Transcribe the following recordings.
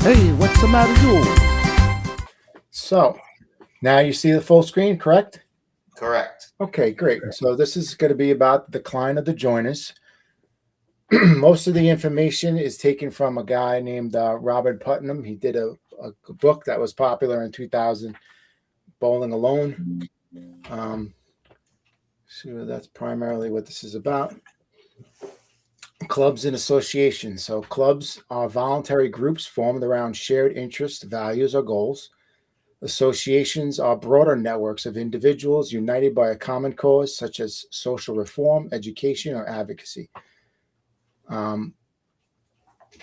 Hey, what's the matter, you? So now you see the full screen, correct? Correct. Okay, great. So this is going to be about the decline of the joiners. Most of the information is taken from a guy named Robert Putnam. He did a book that was popular in 2000, Bowling Alone. So that's primarily what this is about. Clubs and associations. So clubs are voluntary groups formed around shared interests, values, or goals. Associations are broader networks of individuals united by a common cause, such as social reform, education, or advocacy. Um,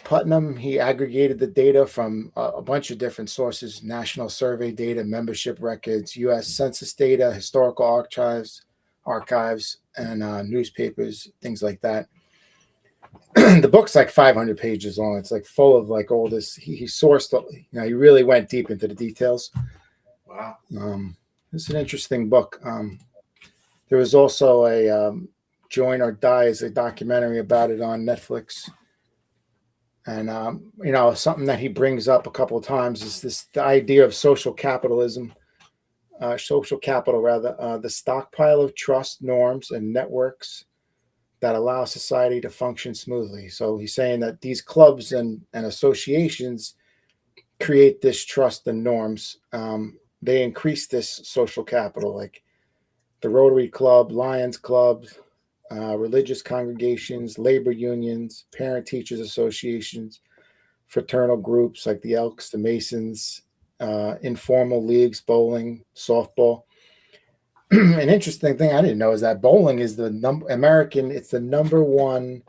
Putnam, he aggregated the data from a bunch of different sources: national survey data, membership records, U.S. Census data, historical archives, and newspapers, things like that. The book's like 500 pages long. It's like full of like all this. He sourced, he really went deep into the details. Wow. It's an interesting book. There was also a Join or Die is a documentary about it on Netflix. And something that he brings up a couple of times is the idea of social capitalism, social capital rather, the stockpile of trust, norms, and networks that allow society to function smoothly. So he's saying that these clubs and associations create this trust and norms. They increase this social capital, like the Rotary Club, Lions Club, religious congregations, labor unions, parent teachers associations, fraternal groups like the Elks, the Masons, informal leagues, bowling, softball. An interesting thing I didn't know is that bowling is it's the number one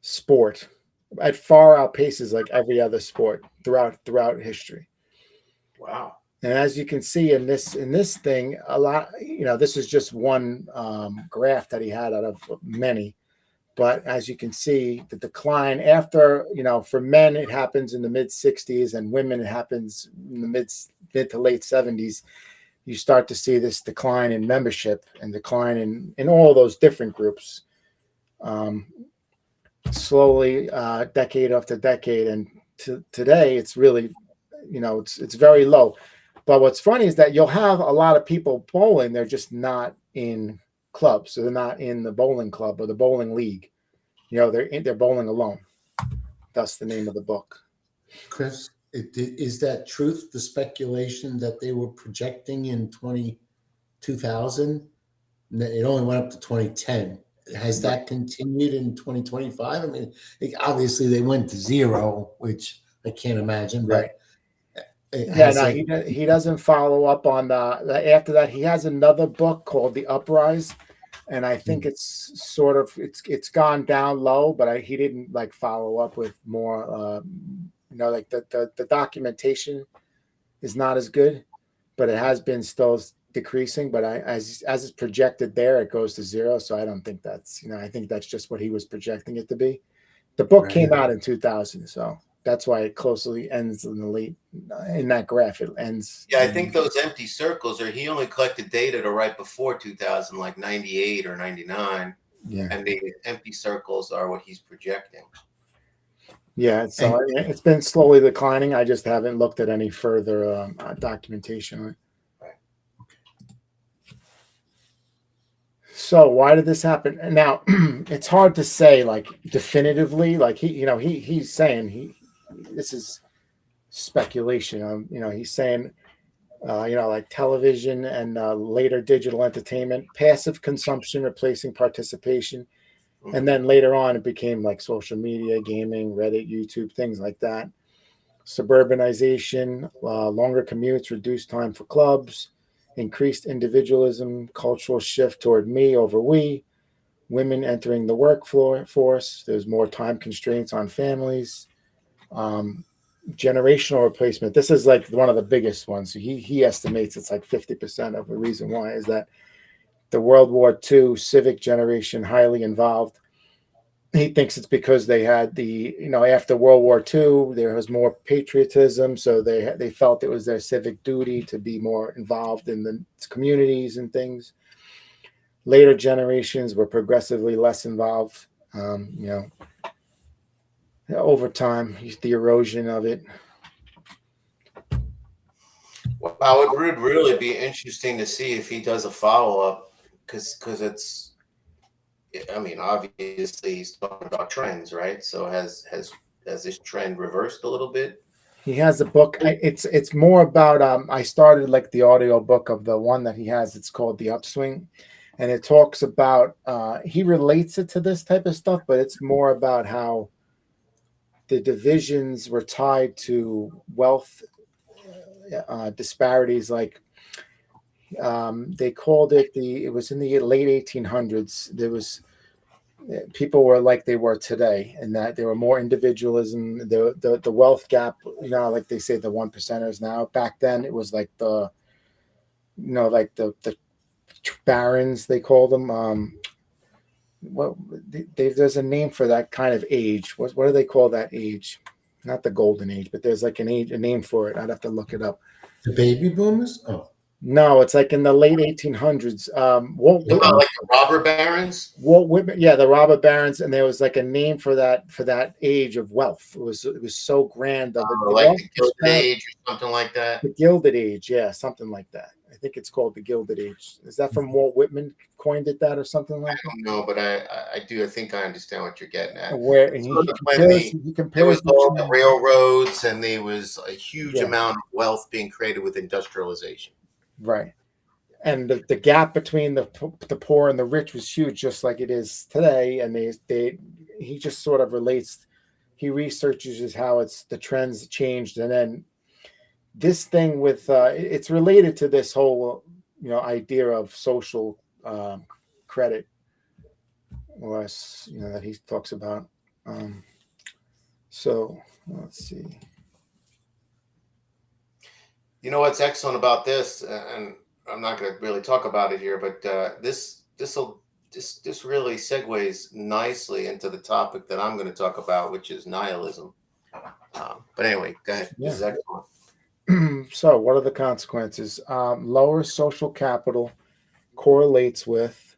sport. It far outpaces like every other sport throughout history. Wow. And as you can see in this thing, a lot, this is just one graph that he had out of many. But as you can see, the decline after, for men, it happens in the mid 60s, and women, it happens in the mid to late 70s. You start to see this decline in membership and decline in all those different groups, slowly, decade after decade. And today, it's really, it's very low. But what's funny is that you'll have a lot of people bowling. They're just not in clubs. So they're not in the bowling club or the bowling league. They're bowling alone. That's the name of the book. Chris, is that truth, the speculation that they were projecting in 2000? It only went up to 2010. Has that continued in 2025? I mean, obviously they went to zero, which I can't imagine, but he doesn't follow up on after that. He has another book called The Uprise, and I think it's sort of it's gone down low, but he didn't like follow up with more. Like the documentation is not as good, but it has been still decreasing. But as it's projected there, it goes to zero. So I don't think that's I think that's just what he was projecting it to be. The book came out in 2000, so that's why it closely ends in that graph. It ends. Yeah, I think those empty circles he only collected data to right before 2000, like 98 or 99. Yeah. And the empty circles are what he's projecting. Yeah, so it's been slowly declining. I just haven't looked at any further documentation on it. Right. So why did this happen? Now it's hard to say like definitively. Like he's saying this is speculation. He's saying like television and later digital entertainment, passive consumption replacing participation. And then later on, it became like social media, gaming, Reddit, YouTube, things like that. Suburbanization, longer commutes, reduced time for clubs, increased individualism, cultural shift toward me over we, women entering the workforce. There's more time constraints on families. Generational replacement. This is like one of the biggest ones. He estimates it's like 50% of the reason why is that the World War II civic generation highly involved. He thinks it's because they had after World War II, there was more patriotism. So they felt it was their civic duty to be more involved in the communities and things. Later generations were progressively less involved, over time, the erosion of it. Well, it would really be interesting to see if he does a follow up, because it's. I mean, obviously he's talking about trends, right? So has this trend reversed a little bit? He has a book. It's more about. I started like the audio book of the one that he has. It's called The Upswing, and it talks about. He relates it to this type of stuff, but it's more about how the divisions were tied to wealth disparities. Like they called it it was in the late 1800s. There was people were like they were today, and that there were more individualism. The wealth gap, like they say the one percenters now. Back then, it was like like the barons they called them. What there's a name for that kind of age. What do they call that age? Not the golden age, but there's like a name for it. I'd have to look it up. The baby boomers? Oh. No, it's like in the late 1800s. Walt Whitman, Like the robber barons? Walt Whitman, yeah, the robber barons, and there was like a name for that age of wealth. It was so grand. Like the Gilded Age or something like that. The Gilded Age, yeah, something like that. I think it's called the Gilded Age. Is that from Walt Whitman coined it that or something like that? I don't know, but I do. I think I understand what you're getting at. Where he compares there was all the railroads, and there was a huge amount of wealth being created with industrialization. Right. And the gap between the poor and the rich was huge, just like it is today. And he just sort of relates. He researches how the trends changed, and then this thing with it's related to this whole idea of social credit, or that he talks about. So let's see. You know what's excellent about this, and I'm not going to really talk about it here, but this really segues nicely into the topic that I'm going to talk about, which is nihilism. But anyway, go ahead. Yeah. This is excellent. So, what are the consequences? Lower social capital correlates with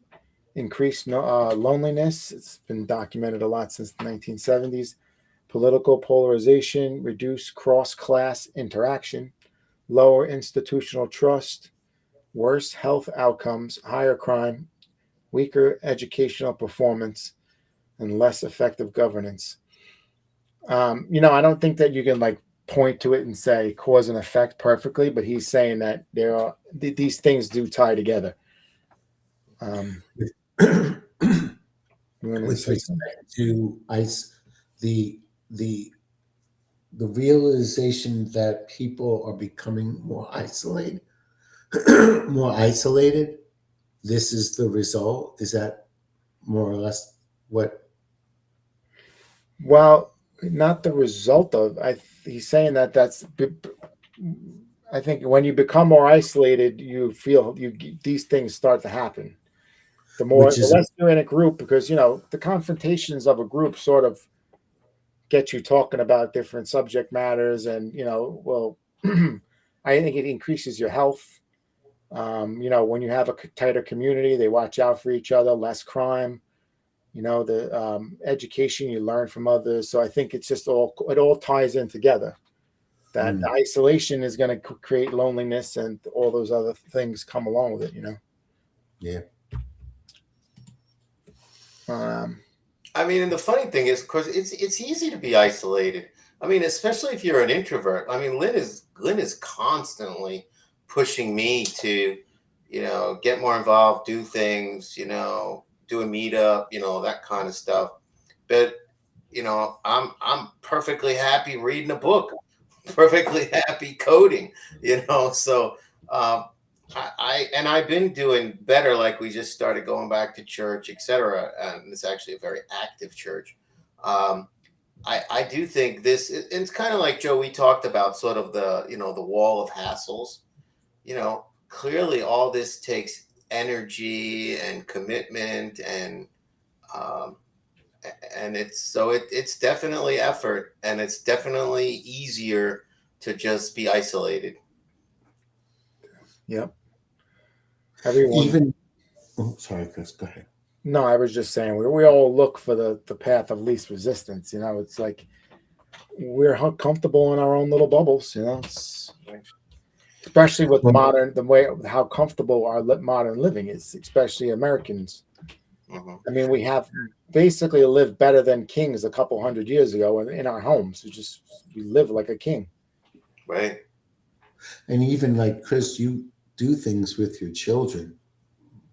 increased loneliness. It's been documented a lot since the 1970s. Political polarization, reduced cross-class interaction, lower institutional trust, worse health outcomes, higher crime, weaker educational performance, and less effective governance. I don't think that you can point to it and say cause and effect perfectly, but he's saying that these things do tie together. With respect to the realization that people are becoming more isolated, this is the result. Is that more or less what? Well, not the result of. He's saying that's. I think when you become more isolated, you feel these things start to happen. The less you're in a group, because the confrontations of a group sort of get you talking about different subject matters, and I think it increases your health. When you have a tighter community, they watch out for each other, less crime. The education you learn from others. So I think it's just it all ties in together. That the isolation is going to create loneliness, and all those other things come along with it. Yeah. I mean, and the funny thing is, of course, it's easy to be isolated. I mean, especially if you're an introvert. I mean, Lynn is constantly pushing me to, get more involved, do things, do a meetup, that kind of stuff. But, I'm perfectly happy reading a book, perfectly happy coding, So I've been doing better. Like we just started going back to church, etc. And it's actually a very active church. I do think it's kind of like Joe. We talked about sort of the the wall of hassles. Clearly all this takes energy and commitment, and it's definitely effort, and it's definitely easier to just be isolated. Yep. Everyone. Sorry, Chris, go ahead. No, I was just saying we all look for the path of least resistance. It's like we're comfortable in our own little bubbles. especially with Well, modern, the way how comfortable our modern living is, especially Americans. Hmm. I mean, we have basically lived better than kings a couple hundred years ago in our homes. We live like a king. Right. and even like Chris, you do things with your children,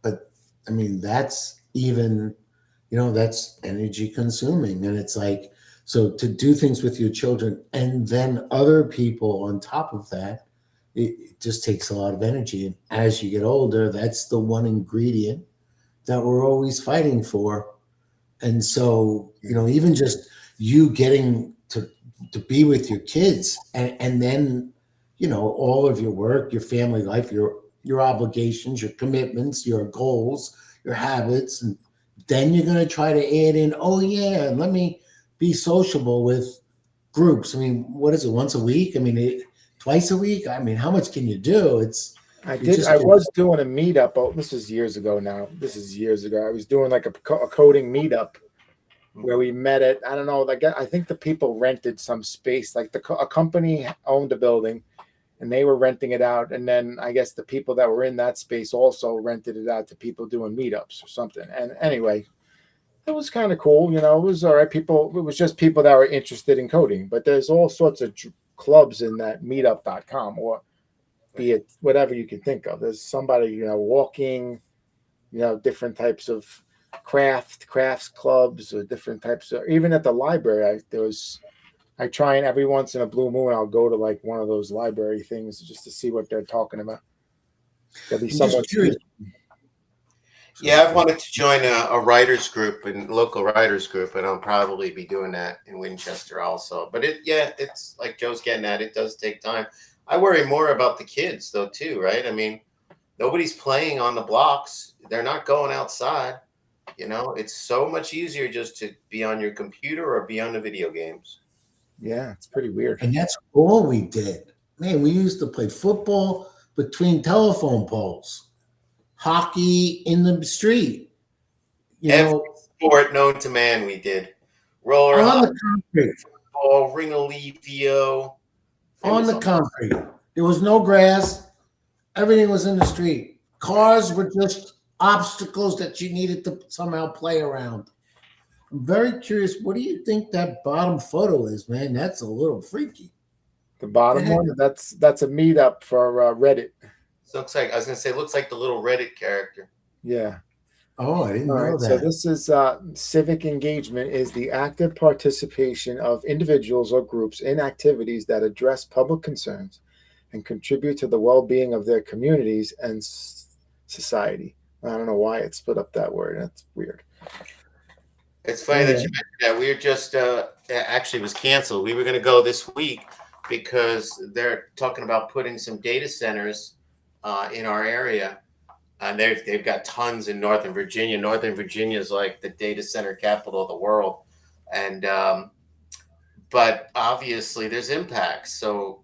but I mean, that's even, that's energy consuming. And it's like, so to do things with your children and then other people on top of that, it just takes a lot of energy. And as you get older, that's the one ingredient that we're always fighting for. And so, even just you getting to be with your kids and then, all of your work, your family life, your obligations, your commitments, your goals, your habits, and then you're going to try to add in, oh yeah, let me be sociable with groups. I mean, what is it, once a week? I mean, twice a week? I mean, how much can you do? You just I get. was doing a meetup. Oh, this is years ago now. This is years ago. I was doing like a coding meetup where we met at, I don't know, like I think the people rented some space, like a company owned a building and they were renting it out. And then I guess the people that were in that space also rented it out to people doing meetups or something. And anyway, it was kind of cool. It was all right. It was just people that were interested in coding, but there's all sorts of clubs in that meetup.com, or be it whatever you can think of. There's somebody, walking, different types of crafts clubs, or different types of, even at the library, I try, and every once in a blue moon I'll go to like one of those library things just to see what they're talking about. There'll be I'm someone just curious. Yeah, I've wanted to join a writers group and local writers group, and I'll probably be doing that in Winchester also. But it's like Joe's getting at. It does take time. I worry more about the kids though too, right? I mean, nobody's playing on the blocks. They're not going outside. It's so much easier just to be on your computer or be on the video games. Yeah, it's pretty weird. And that's all we did. Man, we used to play football between telephone poles, hockey in the street, Every sport known to man, we did. Roller on hockey, the concrete, football, ringalivio. on the concrete. There was no grass. Everything was in the street. Cars were just obstacles that you needed to somehow play around. I'm very curious. What do you think that bottom photo is, man? That's a little freaky. The bottom one, that's a meetup for Reddit. Looks like, I was gonna say, looks like the little Reddit character. Yeah. Oh, I didn't know Right, that. so this is civic engagement is the active participation of individuals or groups in activities that address public concerns and contribute to the well-being of their communities and society. I don't know why it split up that word. That's weird. It's funny that you mentioned that. We were just actually, it was canceled. We were going to go this week because they're talking about putting some data centers in our area, and they've got tons in Northern Virginia. Northern Virginia is like the data center capital of the world, and but obviously there's impacts. So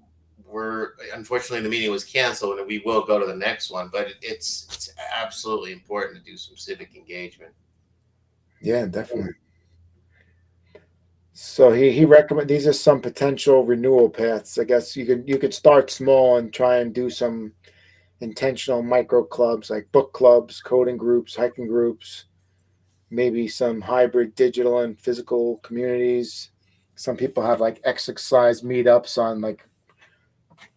unfortunately the meeting was canceled, and we will go to the next one. But it's absolutely important to do some civic engagement. Yeah, definitely. So he recommend these are some potential renewal paths. I guess you could start small and try and do some intentional micro clubs like book clubs, coding groups, hiking groups, maybe some hybrid digital and physical communities. Some people have like exercise meetups on like,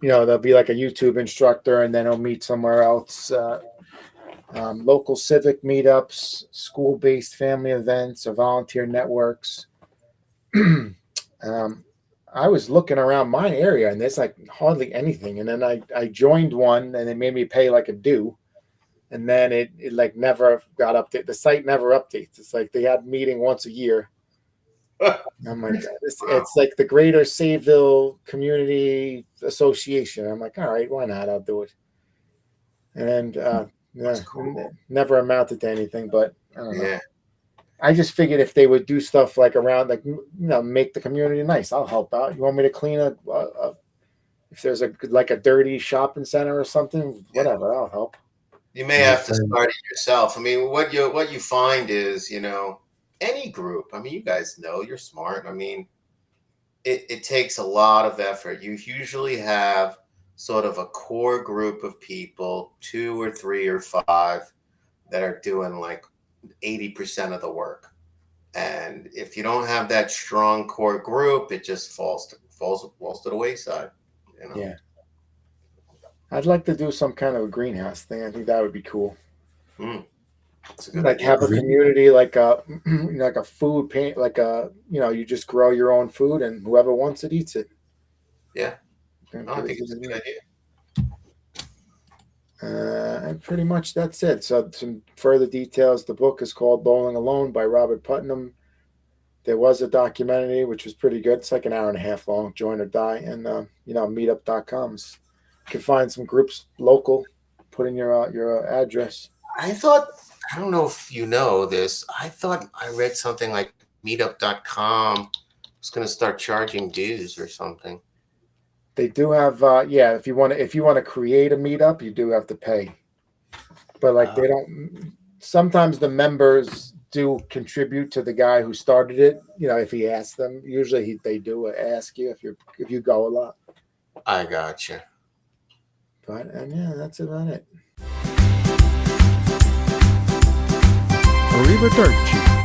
there'll be like a YouTube instructor and then he'll meet somewhere else. Local civic meetups, school-based family events, or volunteer networks. I was looking around my area and there's like hardly anything. And then I joined one and they made me pay like a due. And then it like never got updated. The site never updates. It's like they had a meeting once a year. Oh my God. It's like the Greater Sayville Community Association. I'm like, all right, why not? I'll do it. And cool. Never amounted to anything, but I don't know. I just figured if they would do stuff like around, like, make the community nice, I'll help out. You want me to clean if there's a dirty shopping center or something, whatever, I'll help. You may have to start it yourself. I mean, what you find is, any group. I mean, you guys know, you're smart. I mean, it takes a lot of effort. You usually have sort of a core group of people, 2 or 3 or 5, that are doing like 80% of the work. And if you don't have that strong core group, it just falls to the wayside. You know? Yeah. I'd like to do some kind of a greenhouse thing. I think that would be cool. That's a good Like idea. have a community, like a like a food paint, like a you just grow your own food and whoever wants it eats it. Yeah. No, I think it's a good idea. And pretty much that's it. So some further details. The book is called Bowling Alone by Robert Putnam. There was a documentary which was pretty good. It's like an hour and a half long. Join or Die, and meetup.com. You can find some groups local. Put in your address. I don't know if you know this. I thought I read something like meetup.com was going to start charging dues or something. They do have, if you want to create a meetup, you do have to pay. But like they don't. Sometimes the members do contribute to the guy who started it. If he asks them, usually they do ask you if you go a lot. I gotcha. But yeah, that's about it. Arrivederci.